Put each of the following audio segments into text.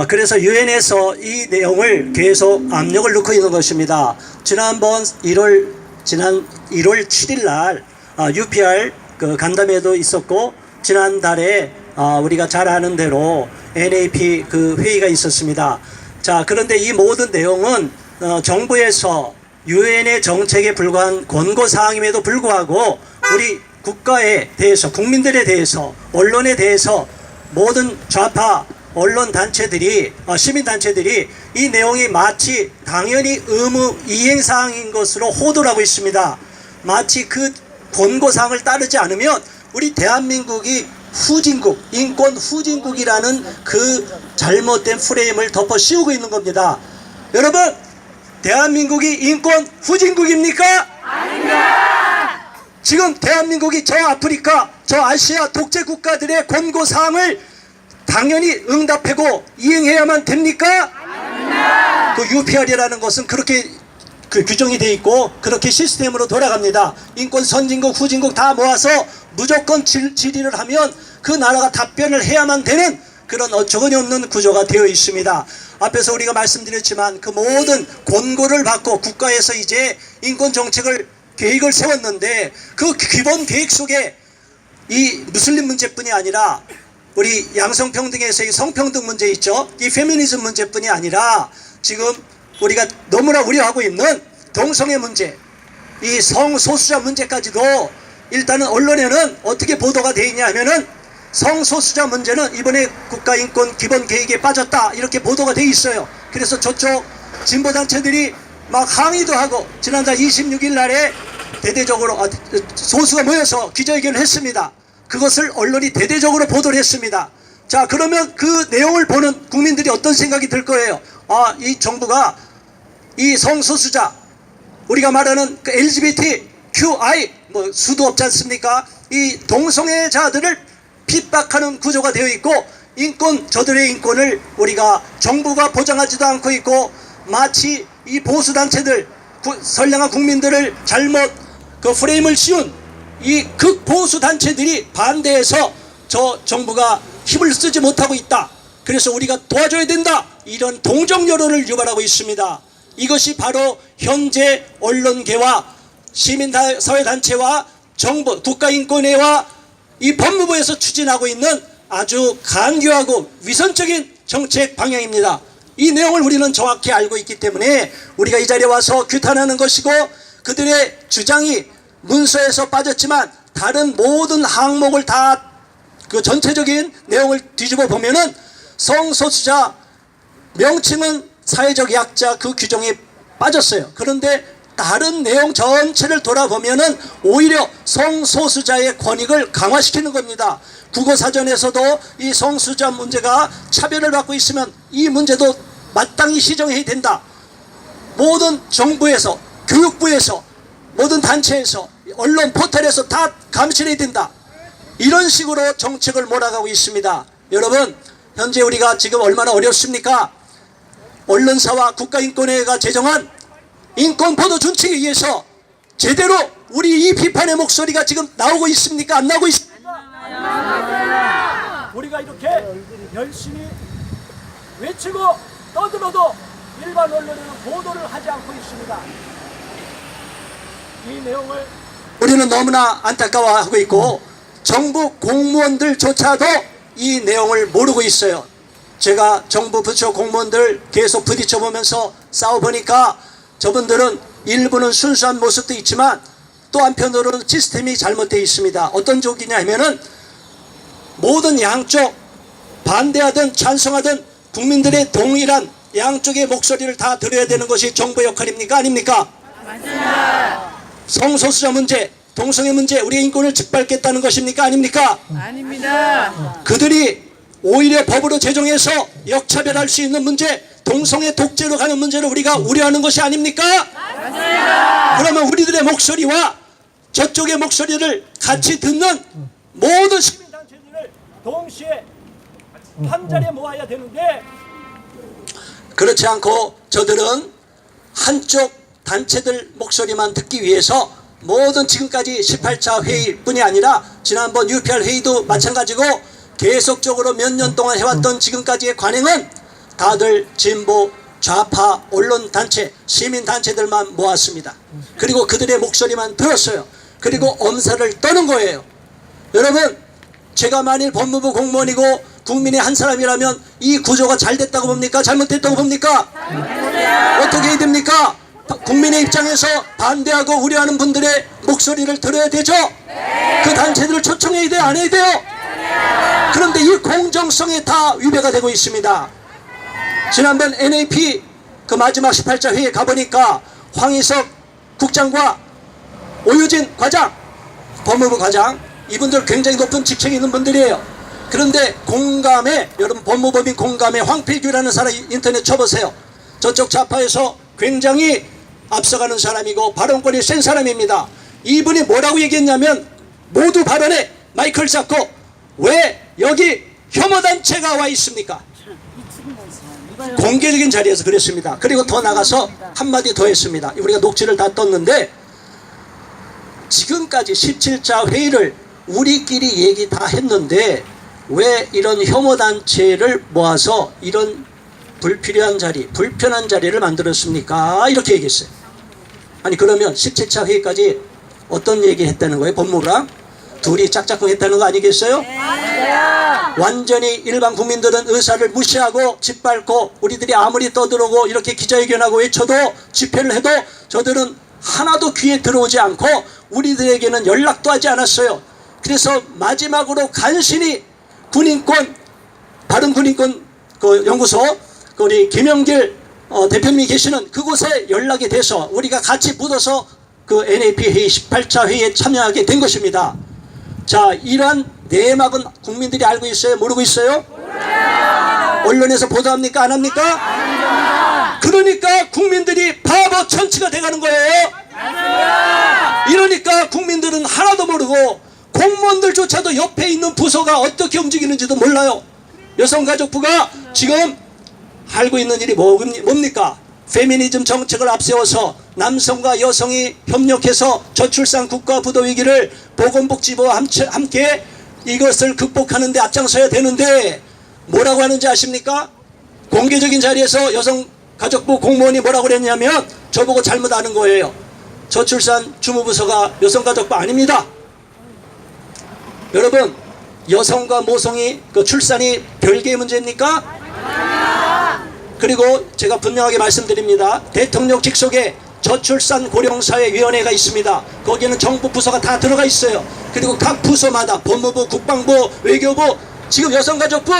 그래서 유엔에서 이 내용을 계속 압력을 넣고 있는 것입니다. 지난 1월 7일 날 UPR 그 간담회도 있었고, 지난달에 우리가 잘 아는 대로 NAP 그 회의가 있었습니다. 자, 그런데 이 모든 내용은 정부에서 유엔의 정책에 불과한 권고사항임에도 불구하고 우리 국가에 대해서, 국민들에 대해서, 언론에 대해서 모든 좌파 언론단체들이, 시민단체들이 이 내용이 마치 당연히 의무 이행사항인 것으로 호도를 하고 있습니다. 마치 그 권고사항을 따르지 않으면 우리 대한민국이 후진국, 인권 후진국이라는 그 잘못된 프레임을 덮어 씌우고 있는 겁니다. 여러분, 대한민국이 인권 후진국입니까? 아닙니다. 지금 대한민국이 저 아프리카, 저 아시아 독재 국가들의 권고사항을 당연히 응답하고 이행해야만 됩니까? 아닙니다. 그 UPR이라는 것은 그렇게 그 규정이 돼 있고 그렇게 시스템으로 돌아갑니다. 인권 선진국, 후진국 다 모아서 무조건 질의를 하면 그 나라가 답변을 해야만 되는 그런 어처구니 없는 구조가 되어 있습니다. 앞에서 우리가 말씀드렸지만 그 모든 권고를 받고 국가에서 이제 인권 정책을 계획을 세웠는데, 그 기본 계획 속에 이 무슬림 문제뿐이 아니라 우리 양성평등에서의 성평등 문제 있죠. 이 페미니즘 문제뿐이 아니라 지금 우리가 너무나 우려하고 있는 동성애 문제, 이 성소수자 문제까지도 일단은 언론에는 어떻게 보도가 되어 있냐 하면은 성소수자 문제는 이번에 국가인권 기본계획에 빠졌다, 이렇게 보도가 되어 있어요. 그래서 저쪽 진보단체들이 막 항의도 하고 지난달 26일 날에 대대적으로 소수가 모여서 기자회견을 했습니다. 그것을 언론이 대대적으로 보도를 했습니다. 자, 그러면 그 내용을 보는 국민들이 어떤 생각이 들 거예요? 이 정부가 이 성소수자, 우리가 말하는 그 LGBTQI 뭐 수도 없지 않습니까? 이 동성애자들을 핍박하는 구조가 되어 있고, 인권, 저들의 인권을 우리가 정부가 보장하지도 않고 있고, 마치 이 보수단체들, 선량한 국민들을 잘못 그 프레임을 씌운 이 극보수단체들이 반대해서 저 정부가 힘을 쓰지 못하고 있다, 그래서 우리가 도와줘야 된다, 이런 동정 여론을 유발하고 있습니다. 이것이 바로 현재 언론계와 시민사회단체와 정부, 국가인권회와 이 법무부에서 추진하고 있는 아주 간교하고 위선적인 정책 방향입니다. 이 내용을 우리는 정확히 알고 있기 때문에 우리가 이 자리에 와서 규탄하는 것이고, 그들의 주장이 문서에서 빠졌지만 다른 모든 항목을 다 그 전체적인 내용을 뒤집어 보면은 성소수자 명칭은 사회적 약자 그 규정에 빠졌어요. 그런데 다른 내용 전체를 돌아보면은 오히려 성소수자의 권익을 강화시키는 겁니다. 국어사전에서도 이 성소수자 문제가 차별을 받고 있으면 이 문제도 마땅히 시정해야 된다. 모든 정부에서, 교육부에서, 모든 단체에서, 언론 포털에서 다 감시해야 된다. 이런 식으로 정책을 몰아가고 있습니다. 여러분, 현재 우리가 지금 얼마나 어렵습니까? 언론사와 국가인권회가 제정한 인권보도 준칙에 의해서 제대로 우리 이 비판의 목소리가 지금 나오고 있습니까? 안 나오고 있습니까? 우리가 이렇게 열심히 외치고 떠들어도 일반 언론에는 보도를 하지 않고 있습니다. 이 내용을 우리는 너무나 안타까워하고 있고, 정부 공무원들조차도 이 내용을 모르고 있어요. 제가 정부 부처 공무원들 계속 부딪혀 보면서 싸워보니까 저분들은 일부는 순수한 모습도 있지만 또 한편으로는 시스템이 잘못되어 있습니다. 어떤 쪽이냐 하면은 모든 양쪽 반대하든 찬성하든 국민들의 동일한 양쪽의 목소리를 다 들어야 되는 것이 정부의 역할입니까? 아닙니까? 맞습니다. 성소수자 문제, 동성애 문제, 우리의 인권을 짓밟겠다는 것입니까? 아닙니까? 아닙니다. 그들이 오히려 법으로 제정해서 역차별할 수 있는 문제, 동성애 독재로 가는 문제를 우리가 우려하는 것이 아닙니까? 맞습니다. 그러면 우리들의 목소리와 저쪽의 목소리를 같이 듣는 모든 시민단체들을 동시에 한 자리에 모아야 되는데, 그렇지 않고 저들은 한쪽 단체들 목소리만 듣기 위해서 모든 지금까지 18차 회의뿐이 아니라 지난번 UPR 회의도 마찬가지고 계속적으로 몇 년 동안 해왔던 지금까지의 관행은 다들 진보 좌파 언론단체 시민단체들만 모았습니다. 그리고 그들의 목소리만 들었어요. 그리고 엄살을 떠는 거예요. 여러분, 제가 만일 법무부 공무원이고 국민의 한 사람이라면 이 구조가 잘 됐다고 봅니까? 잘못됐다고 봅니까? 어떻게 해야 됩니까? 국민의 입장에서 반대하고 우려하는 분들의 목소리를 들어야 되죠? 그 단체들을 초청해야 돼요? 안 해야 돼요? 그런데 이 공정성에 다 위배가 되고 있습니다. 지난번 NAP 그 마지막 18차 회의에 가보니까 황희석 국장과 오유진 과장, 법무부 과장, 이분들 굉장히 높은 직책이 있는 분들이에요. 그런데 공감에, 여러분 법무법인 공감에 황필규라는 사람 인터넷 쳐보세요. 저쪽 좌파에서 굉장히 앞서가는 사람이고 발언권이 센 사람입니다. 이분이 뭐라고 얘기했냐면 모두 발언에 마이크를 잡고 왜 여기 혐오단체가 와 있습니까? 공개적인 자리에서 그랬습니다. 그리고 더 나가서 한마디 더 했습니다. 우리가 녹취를 다 떴는데 지금까지 17차 회의를 우리끼리 얘기 다 했는데 왜 이런 혐오단체를 모아서 이런 불필요한 자리, 불편한 자리를 만들었습니까? 이렇게 얘기했어요. 아니 그러면 17차 회의까지 어떤 얘기 했다는 거예요? 법무부랑 둘이 짝짝꿍 했다는 거 아니겠어요? 완전히 일반 국민들은 의사를 무시하고 짓밟고 우리들이 아무리 떠들어오고 이렇게 기자회견하고 외쳐도 집회를 해도 저들은 하나도 귀에 들어오지 않고 우리들에게는 연락도 하지 않았어요. 그래서 마지막으로 간신히 군인권, 바른군인권 그 연구소 그 우리 김영길 대표님이 계시는 그곳에 연락이 돼서 우리가 같이 묻어서 그 NAP 회의 18차 회의에 참여하게 된 것입니다. 자, 이러한 내막은 국민들이 알고 있어요? 모르고 있어요? 언론에서 보도합니까? 안 합니까? 그러니까 국민들이 바보 천치가 돼가는 거예요. 이러니까 국민들은 하나도 모르고 공무원들조차도 옆에 있는 부서가 어떻게 움직이는지도 몰라요. 여성가족부가 지금 알고 있는 일이 뭡니까? 페미니즘 정책을 앞세워서 남성과 여성이 협력해서 저출산 국가부도위기를 보건복지부와 함께 이것을 극복하는 데 앞장서야 되는데 뭐라고 하는지 아십니까? 공개적인 자리에서 여성가족부 공무원이 뭐라고 그랬냐면 저보고 잘못 아는 거예요. 저출산 주무부서가 여성가족부 아닙니다. 여러분, 여성과 모성이 그 출산이 별개의 문제입니까? 그리고 제가 분명하게 말씀드립니다. 대통령 직속에 저출산 고령사회위원회가 있습니다. 거기에는 정부 부서가 다 들어가 있어요. 그리고 각 부서마다 법무부, 국방부, 외교부, 지금 여성가족부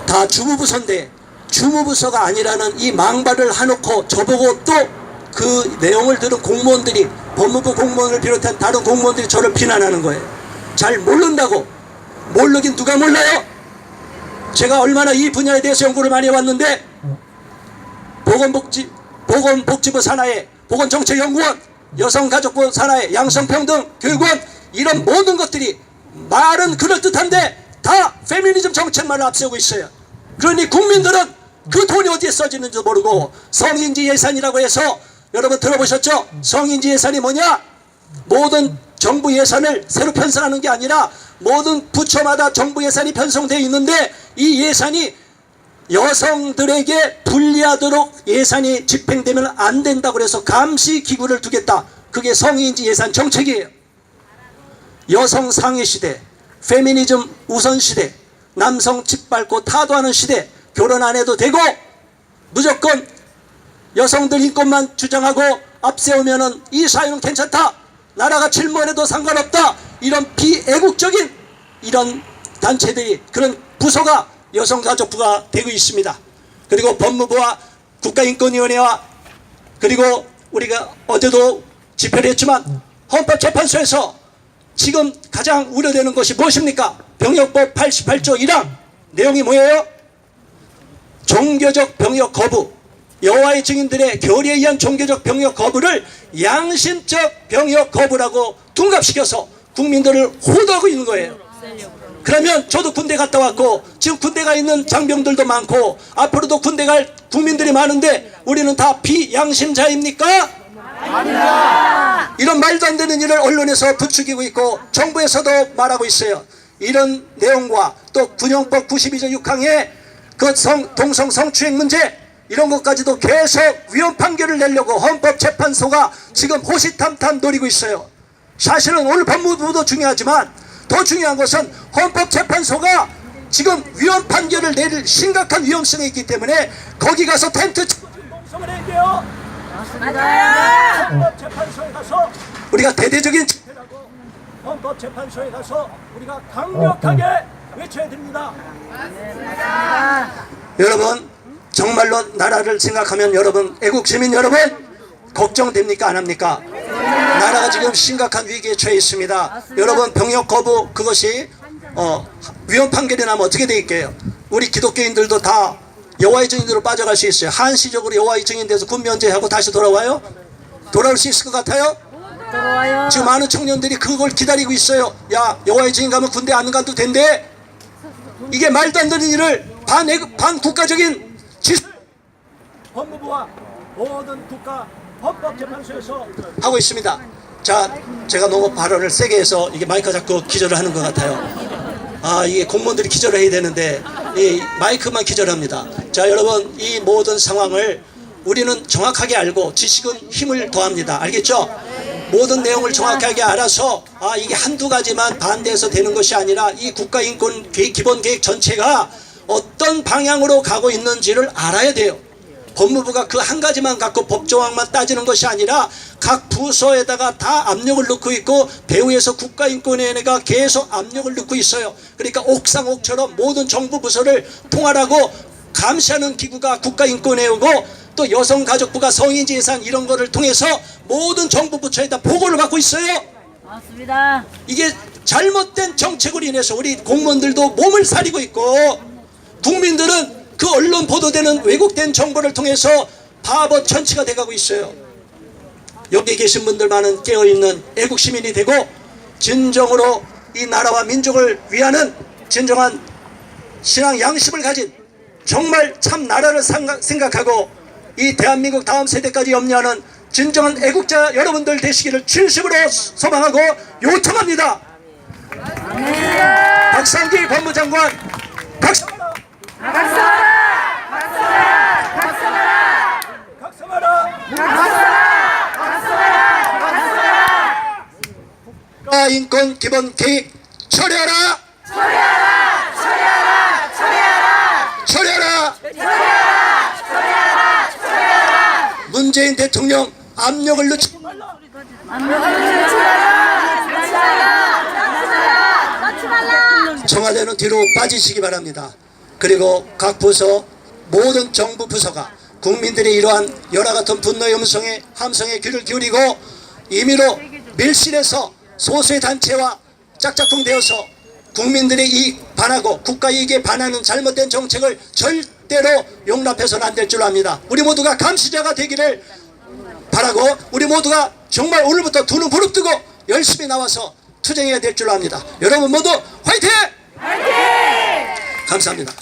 다 주무부서인데 주무부서가 아니라는 이 망발을 해놓고 저보고 또 그 내용을 들은 공무원들이 법무부 공무원을 비롯한 다른 공무원들이 저를 비난하는 거예요. 잘 모른다고. 모르긴 누가 몰라요? 제가 얼마나 이 분야에 대해서 연구를 많이 해왔는데 보건복지부 산하에 보건정책연구원, 여성가족부 산하에 양성평등 교육원, 이런 모든 것들이 말은 그럴듯한데 다 페미니즘 정책만을 앞세우고 있어요. 그러니 국민들은 그 돈이 어디에 써지는지도 모르고 성인지 예산이라고 해서 여러분 들어보셨죠? 성인지 예산이 뭐냐? 모든 정부 예산을 새로 편성하는 게 아니라 모든 부처마다 정부 예산이 편성되어 있는데 이 예산이 여성들에게 불리하도록 예산이 집행되면 안 된다고 해서 감시기구를 두겠다. 그게 성인지 예산 정책이에요. 여성 상위 시대, 페미니즘 우선 시대, 남성 짓밟고 타도하는 시대, 결혼 안 해도 되고 무조건 여성들 인권만 주장하고 앞세우면은 이 사회는 괜찮다. 나라가 질문해도 상관없다. 이런 비애국적인 이런 단체들이, 그런 부서가 여성가족부가 되고 있습니다. 그리고 법무부와 국가인권위원회와 그리고 우리가 어제도 집회를 했지만 헌법재판소에서 지금 가장 우려되는 것이 무엇입니까? 병역법 88조 1항 내용이 뭐예요? 종교적 병역 거부, 여호와의 증인들의 결의에 의한 종교적 병역 거부를 양심적 병역 거부라고 둔갑시켜서 국민들을 호도하고 있는 거예요. 그러면 저도 군대 갔다 왔고 지금 군대 가 있는 장병들도 많고 앞으로도 군대 갈 국민들이 많은데 우리는 다 비양심자입니까? 이런 말도 안 되는 일을 언론에서 부추기고 있고 정부에서도 말하고 있어요. 이런 내용과 또 군형법 92조 6항의 그 동성 성추행 문제 이런 것까지도 계속 위헌 판결을 내려고 헌법재판소가 지금 호시탐탐 노리고 있어요. 사실은 오늘 법무부도 중요하지만 더 중요한 것은 헌법재판소가 지금 위헌 판결을 내릴 심각한 위험성이 있기 때문에 거기 가서 텐트 치고 농성을 해야 돼요. 헌법재판소에 가서 우리가 대대적인 집회라고 헌법재판소에 가서 우리가 강력하게 외쳐야 됩니다. 여러분 정말로 나라를 생각하면 여러분 애국시민 여러분 걱정됩니까 안 합니까? 나라가 지금 심각한 위기에 처해 있습니다. 여러분 병역 거부 그것이 위헌 판결이 나면 어떻게 될게요? 우리 기독교인들도 다 여호와의 증인으로 빠져갈 수 있어요. 한시적으로 여호와의 증인 돼서 군 면제하고 다시 돌아와요? 돌아올 수 있을 것 같아요? 돌아와요. 지금 많은 청년들이 그걸 기다리고 있어요. 야 여호와의 증인 가면 군대 안 가도 된대. 이게 말도 안 되는 일을 반국가적인 지술 법무부와 모든 국가 헌법재판소에서 하고 있습니다. 자, 제가 너무 발언을 세게 해서 이게 마이크 잡고 기절을 하는 것 같아요. 아, 이게 공무원들이 기절을 해야 되는데 이 마이크만 기절합니다. 자, 여러분 이 모든 상황을 우리는 정확하게 알고 지식은 힘을 더합니다. 알겠죠? 모든 내용을 정확하게 알아서 이게 한두 가지만 반대해서 되는 것이 아니라 이 국가인권 기본계획 전체가 어떤 방향으로 가고 있는지를 알아야 돼요. 법무부가 그 한 가지만 갖고 법조항만 따지는 것이 아니라 각 부서에다가 다 압력을 넣고 있고 배후에서 국가인권위원회가 계속 압력을 넣고 있어요. 그러니까 옥상옥처럼 모든 정부 부서를 통할하고 감시하는 기구가 국가인권위원회고 또 여성가족부가 성인재산 이런 거를 통해서 모든 정부 부처에다 보고를 받고 있어요. 맞습니다. 이게 잘못된 정책으로 인해서 우리 공무원들도 몸을 사리고 있고 국민들은 그 언론 보도되는 왜곡된 정보를 통해서 바보 천치가 돼가고 있어요. 여기 계신 분들만은 깨어있는 애국시민이 되고 진정으로 이 나라와 민족을 위하는 진정한 신앙 양심을 가진 정말 참 나라를 생각하고 이 대한민국 다음 세대까지 염려하는 진정한 애국자 여러분들 되시기를 진심으로 소망하고 요청합니다. 박상기 법무장관 각성하라! 국가인권 기본 계획 처리하라! 처리하라! 문재인 대통령 압력을 넣지 말라! 청와대는 뒤로 빠지시기 바랍니다. 그리고 각 부서 모든 정부 부서가 국민들의 이러한 열화 같은 분노의 음성에 함성에 귀를 기울이고 임의로 밀실에서 소수의 단체와 짝짝꿍 되어서 국민들의 이익 반하고 국가 이익에 반하는 잘못된 정책을 절대로 용납해서는 안 될 줄 압니다. 우리 모두가 감시자가 되기를 바라고 우리 모두가 정말 오늘부터 두 눈 부릅뜨고 열심히 나와서 투쟁해야 될 줄 압니다. 여러분 모두 화이팅! 감사합니다.